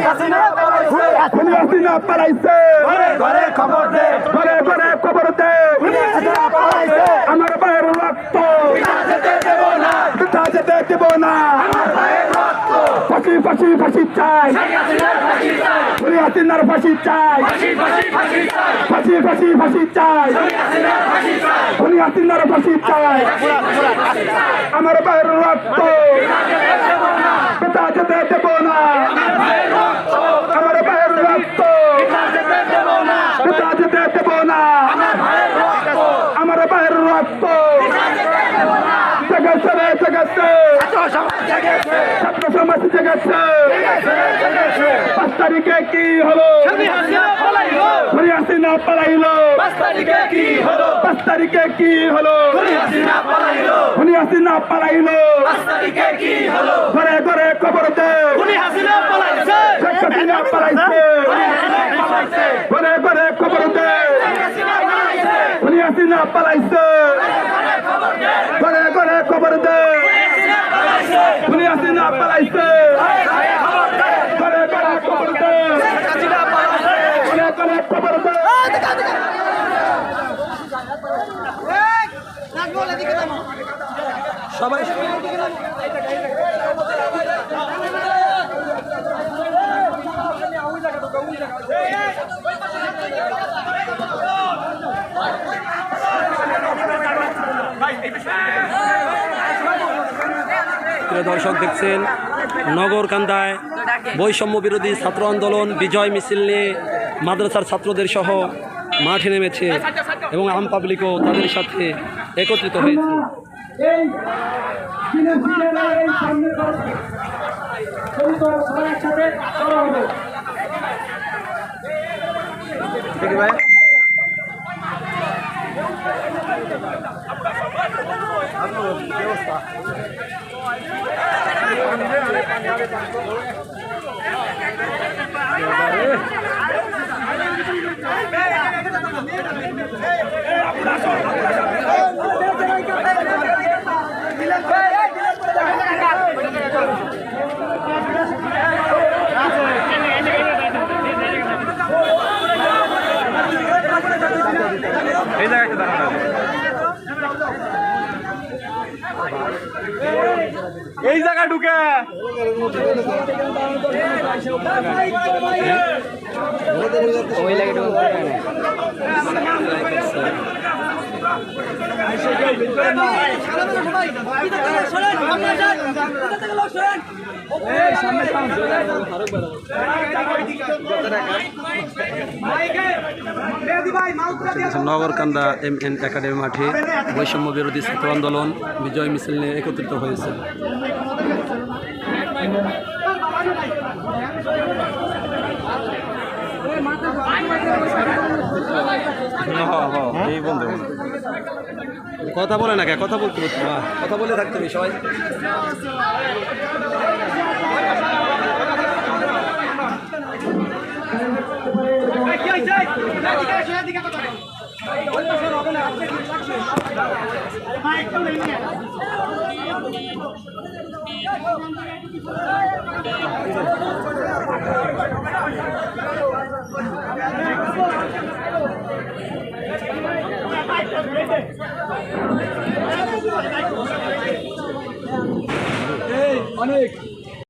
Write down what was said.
হাসিনা পালাইছে ঘরে ঘরে খবর দে আমার ভাইয়ের রক্ত বৃথা যেতে দেব না ফাঁসি ফাঁসি ফাঁসি চাই হাসিনার ফাঁসি চাই ফাঁসি ফাঁসি ফাঁসি চাই হাসিনার ফাঁসি চাই আমার ভাইয়ের রক্ত বৃথা যেতে দেব না আমার ভাইয়ের রক্ত বৃথা যেতে দেব না আমার ভাইয়ের রক্ত জেগেছে রে জেগেছে ছাত্র সমাজ জেগেছে 5 তারিখে কি হলো হাসিনা পালাইলো 5 তারিখে কি হলো হাসিনা পালাইলো ঘরে ঘরে খবর দে হাসিনা পালাইছে ঘরে ঘরে খবর দে হাসিনা পালাইছে ঘরে ঘরে খবর দে হাসিনা পালাইছে ঘরে ঘরে খবর দে ঘরে ঘরে খবর দে সবাই দর্শক দেখছেন নগরকান্দায় বৈষম্য বিরোধী ছাত্র আন্দোলন বিজয় মিছিল নিয়ে মাদ্রাসার ছাত্রদের সহ মাঠে নেমেছে এবং আম পাবলিকও তাদের সাথে একত্রিত হয়েছে। এই জায়গায় দাঁড়ানো এই জায়গা ঢুকে ওই লাগে নগরকান্দা MN একাডেমি মাঠে বৈষম্য বিরোধী ছাত্র আন্দোলন বিজয় মিছিল নিয়ে একত্রিত হয়েছে। কথা বলে না কে কথা বলতে কথা বলে থাকতে সবাই অনেক